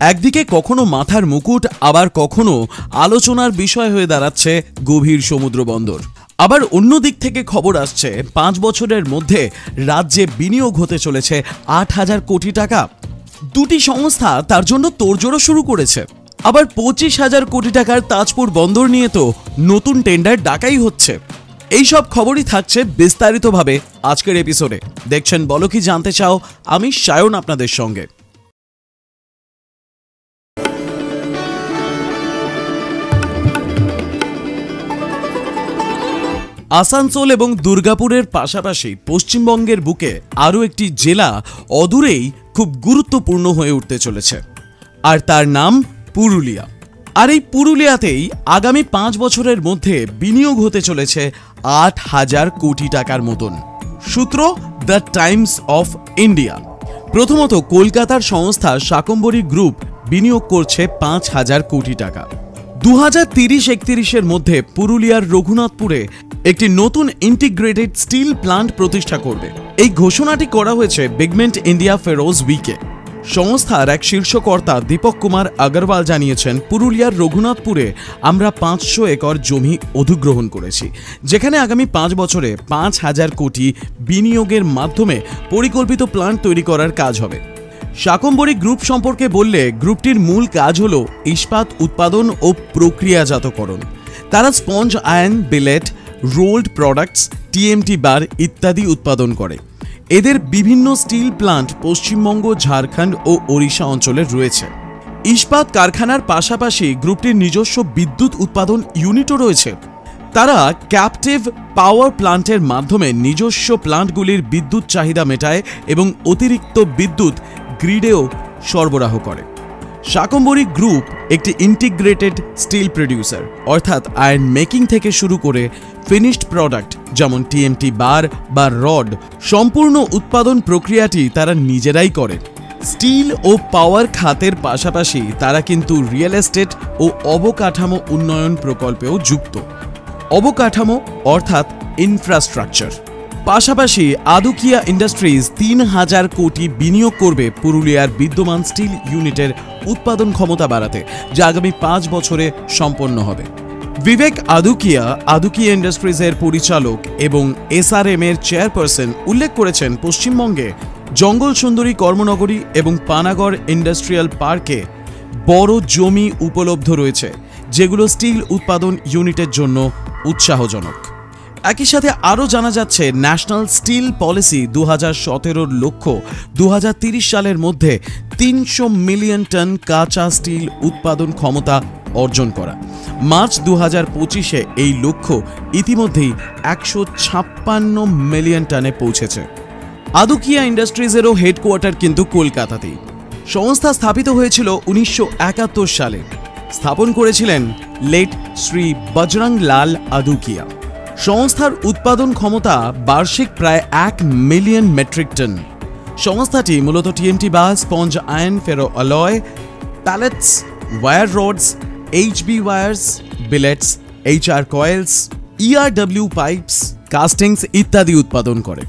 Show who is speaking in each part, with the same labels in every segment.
Speaker 1: একদিকে কখনো মাথার মুকুট, আবার কখনো আলোচনার বিষয় হয়ে দাঁড়াচ্ছে গভীর সমুদ্র বন্দর। আবার অন্য দিক থেকে খবর আসছে 5 বছরের মধ্যে রাজ্যে বিনিয়োগ হতে চলেছে 8,000 কোটি টাকা। দুটি সংস্থা তার জন্য তোড়জোড় শুরু করেছে। আবার 25,000 কোটি টাকার তাজপুর বন্দর নিয়ে তো নতুন টেন্ডার ডাকাই হচ্ছে। এই সব খবরই থাকছে বিস্তারিতভাবে আজকের এপিসোডে। দেখছেন বলো কি জানতে চাও, আমি সায়ন আপনাদের সঙ্গে। আসানসোল এবং দুর্গাপুরের পাশাপাশি পশ্চিমবঙ্গের বুকে আরও একটি জেলা অদূরেই খুব গুরুত্বপূর্ণ হয়ে উঠতে চলেছে, আর তার নাম পুরুলিয়া। আর এই পুরুলিয়াতেই আগামী 5 বছরের মধ্যে বিনিয়োগ হতে চলেছে 8,000 কোটি টাকার মতন। সূত্র দ্য টাইমস অফ ইন্ডিয়া। প্রথমত কলকাতার সংস্থা শাকম্ভরী গ্রুপ বিনিয়োগ করছে 5,000 কোটি টাকা। 2030-31-এর মধ্যে পুরুলিয়ার রঘুনাথপুরে একটি নতুন ইন্টিগ্রেটেড স্টিল প্লান্ট প্রতিষ্ঠা করবে। এই ঘোষণাটি করা হয়েছে বিগমেন্ট ইন্ডিয়া ফেরোজ উইকে। সংস্থার এক শীর্ষকর্তা দীপক কুমার আগরওয়াল জানিয়েছেন, পুরুলিয়ার রঘুনাথপুরে আমরা 500 একর জমি অধিগ্রহণ করেছি, যেখানে আগামী 5 বছরে 5,000 কোটি বিনিয়োগের মাধ্যমে পরিকল্পিত প্লান্ট তৈরি করার কাজ হবে। শাকম্ভরী গ্রুপ সম্পর্কে বললে, গ্রুপটির মূল কাজ হল ইস্পাত উৎপাদন ও প্রক্রিয়াজাতকরণ। তারা sponge iron, billet, rolled products, TMT bar ইত্যাদি উৎপাদন করে। এদের বিভিন্ন স্টিল প্লান্ট পশ্চিমবঙ্গ, ঝাড়খণ্ড ও ওড়িশা অঞ্চলে রয়েছে। ইস্পাত কারখানার পাশাপাশি গ্রুপটির নিজস্ব বিদ্যুৎ উৎপাদন ইউনিটও রয়েছে। তারা ক্যাপটিভ পাওয়ার প্লান্টের মাধ্যমে নিজস্ব প্লান্টগুলির বিদ্যুৎ চাহিদা মেটায় এবং অতিরিক্ত বিদ্যুৎ গ্রিডেও সরবরাহ করে। শাকম্ভরী গ্রুপ একটি ইন্টিগ্রেটেড স্টিল প্রডিউসার, অর্থাৎ আয়রন মেকিং থেকে শুরু করে ফিনিশড প্রোডাক্ট যেমন টিএমটি বার বা রড, সম্পূর্ণ উৎপাদন প্রক্রিয়াটি তারা নিজেরাই করে। স্টিল ও পাওয়ার খাতের পাশাপাশি তারা কিন্তু রিয়েল এস্টেট ও অবকাঠামো উন্নয়ন প্রকল্পেও যুক্ত। অবকাঠামো অর্থাৎ ইনফ্রাস্ট্রাকচার। পাশাপাশি আদুকিয়া ইন্ডাস্ট্রিজ 3,000 কোটি বিনিয়োগ করবে পুরুলিয়ার বিদ্যমান স্টিল ইউনিটের উৎপাদন ক্ষমতা বাড়াতে, যা আগামী 5 বছরে সম্পন্ন হবে। বিবেক আদুকিয়া ইন্ডাস্ট্রিজের পরিচালক এবং এসআরএম এর চেয়ারপারসন উল্লেখ করেছেন, পশ্চিমবঙ্গে জঙ্গল সুন্দরী কর্মনগরী এবং পানাগড় ইন্ডাস্ট্রিয়াল পার্কে বড় জমি উপলব্ধ রয়েছে, যেগুলো স্টিল উৎপাদন ইউনিটের জন্য উৎসাহজনক। একই সাথে আরও জানা যাচ্ছে, ন্যাশনাল স্টিল পলিসি 2017-র লক্ষ্য 2030 সালের মধ্যে 300 মিলিয়ন টন কাঁচা স্টিল উৎপাদন ক্ষমতা অর্জন করা। মার্চ 2025-এ এই লক্ষ্য ইতিমধ্যেই 156 মিলিয়ন টনে পৌঁছেছে। আদুকিয়া ইন্ডাস্ট্রিজেরও হেডকোয়ার্টার কিন্তু কলকাতাতেই। সংস্থা স্থাপিত হয়েছিল 1971 সালে। স্থাপন করেছিলেন লেট শ্রী বজরং লাল আদুকিয়া। সংস্থার উৎপাদন ক্ষমতা বার্ষিক প্রায় 1 মিলিয়ন মেট্রিক টন। সংস্থাটি মূলত টিএমটি বার, sponge iron, ferro alloy, pellets, wire rods, HB wires, billets, HR coils, ERW pipes, castings ইত্যাদি উৎপাদন করে।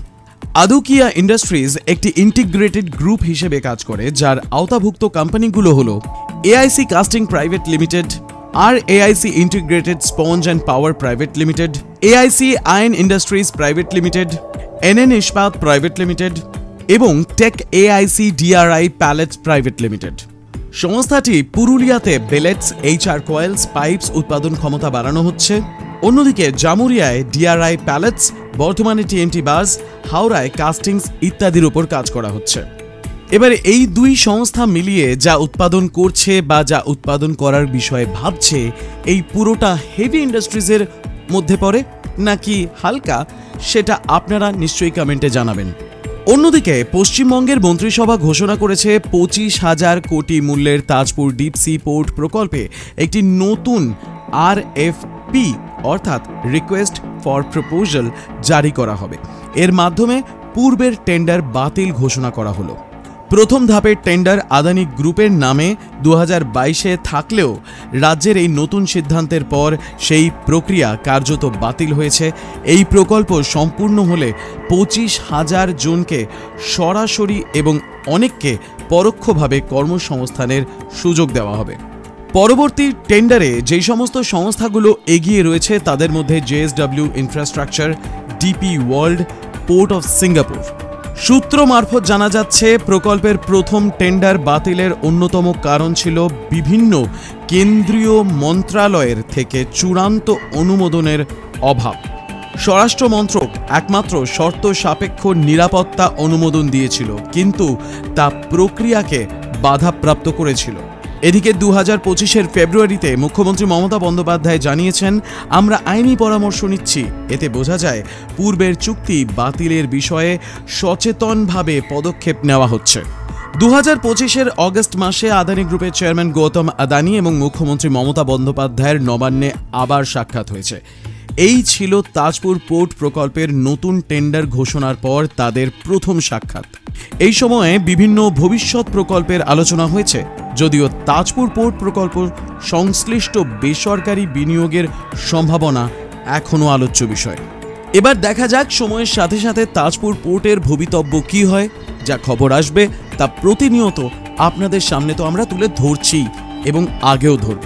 Speaker 1: আদুকিয়া ইন্ডাস্ট্রিজ একটি ইন্টিগ্রেটেড গ্রুপ হিসেবে কাজ করে, যার আওতাভুক্ত কোম্পানিগুলো হলো AIC casting private limited, RAIC integrated sponge and power private limited, AIC iron industries private limited, NN Ispat private limited এবং tech AIC DRI pellets private limited. সংস্থাটি পুরুলিয়াতে বেলেটস, এইচআর কয়েলস, পাইপস উৎপাদন ক্ষমতা বাড়ানো হচ্ছে। অন্যদিকে জামুরিয়ায় DRI প্যালেটস, বর্তমানে TMT বার্স, হাওড়ায় কাস্টিংস ইত্যাদির উপর কাজ করা হচ্ছে। এবার এই দুই সংস্থা মিলিয়ে যা উৎপাদন করছে বা যা উৎপাদন করার বিষয়ে ভাবছে, এই পুরোটা হেভি ইন্ডাস্ট্রিজের মধ্যে পড়ে নাকি হালকা, সেটা আপনারা নিশ্চয়ই কমেন্টে জানাবেন। অন্যদিকে পশ্চিমবঙ্গের মন্ত্রিসভা ঘোষণা করেছে 25,000 কোটি মূল্যের তাজপুর ডিপ সি পোর্ট প্রকল্পে একটি নতুন RFP অর্থাৎ রিকোয়েস্ট ফর প্রপোজাল জারি করা হবে। এর মাধ্যমে পূর্বের টেন্ডার বাতিল ঘোষণা করা হলো। প্রথম ধাপের টেন্ডার আদানি গ্রুপের নামে 2022-এ থাকলেও রাজ্যের এই নতুন সিদ্ধান্তের পর সেই প্রক্রিয়া কার্যত বাতিল হয়েছে। এই প্রকল্প সম্পূর্ণ হলে 25,000 জনকে সরাসরি এবং অনেককে পরোক্ষভাবে কর্মসংস্থানের সুযোগ দেওয়া হবে। পরবর্তী টেন্ডারে যেই সমস্ত সংস্থাগুলো এগিয়ে রয়েছে তাদের মধ্যে JSW infrastructure, DP world, port of Singapore. সূত্র মারফত জানা যাচ্ছে প্রকল্পের প্রথম টেন্ডার বাতিলের অন্যতম কারণ ছিল বিভিন্ন কেন্দ্রীয় মন্ত্রণালয়ের থেকে চূড়ান্ত অনুমোদনের অভাব। স্বরাষ্ট্র মন্ত্রক একমাত্র শর্ত সাপেক্ষ নিরাপত্তা অনুমোদন দিয়েছিল, কিন্তু তা প্রক্রিয়াকে বাধাপ্রাপ্ত করেছিল। এদিকে 2025-এর ফেব্রুয়ারিতে মুখ্যমন্ত্রী মমতা বন্দ্যোপাধ্যায় জানিয়েছেন, আমরা আইনি পরামর্শ নিচ্ছি। এতে বোঝা যায় পূর্বের চুক্তি বাতিলের বিষয়ে সচেতনভাবে পদক্ষেপ নেওয়া হচ্ছে। 2025-এর অগস্ট মাসে আদানি গ্রুপের চেয়ারম্যান গৌতম আদানি এবং মুখ্যমন্ত্রী মমতা বন্দ্যোপাধ্যায়ের নবান্নে আবার সাক্ষাৎ হয়েছে। এই ছিল তাজপুর পোর্ট প্রকল্পের নতুন টেন্ডার ঘোষণার পর তাদের প্রথম সাক্ষাৎ। এই সময়ে বিভিন্ন ভবিষ্যৎ প্রকল্পের আলোচনা হয়েছে, যদিও তাজপুর পোর্ট প্রকল্প সংশ্লিষ্ট বেসরকারি বিনিয়োগের সম্ভাবনা এখনও আলোচ্য বিষয়। এবার দেখা যাক সময়ের সাথে সাথে তাজপুর পোর্টের ভবিতব্য কি হয়। যা খবর আসবে তা প্রতিনিয়ত আপনাদের সামনে তো আমরা তুলে ধরছি এবং আগেও ধরব।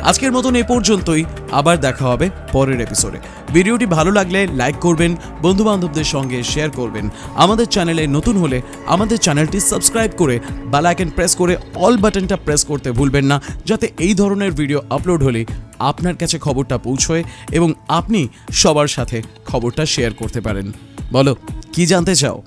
Speaker 1: আজকের মতন এ পর্যন্তই, আবার দেখা হবে পরের এপিসোডে। ভিডিওটি ভালো লাগলে লাইক করবেন, বন্ধুবান্ধবদের সঙ্গে শেয়ার করবেন। আমাদের চ্যানেলে নতুন হলে আমাদের চ্যানেলটি সাবস্ক্রাইব করে বেল আইকন প্রেস করে অল বাটনটা প্রেস করতে ভুলবেন না, যাতে এই ধরনের ভিডিও আপলোড হলে আপনার কাছে খবরটা পৌঁছয় এবং আপনি সবার সাথে খবরটা শেয়ার করতে পারেন। বলো, কি জানতে চাও?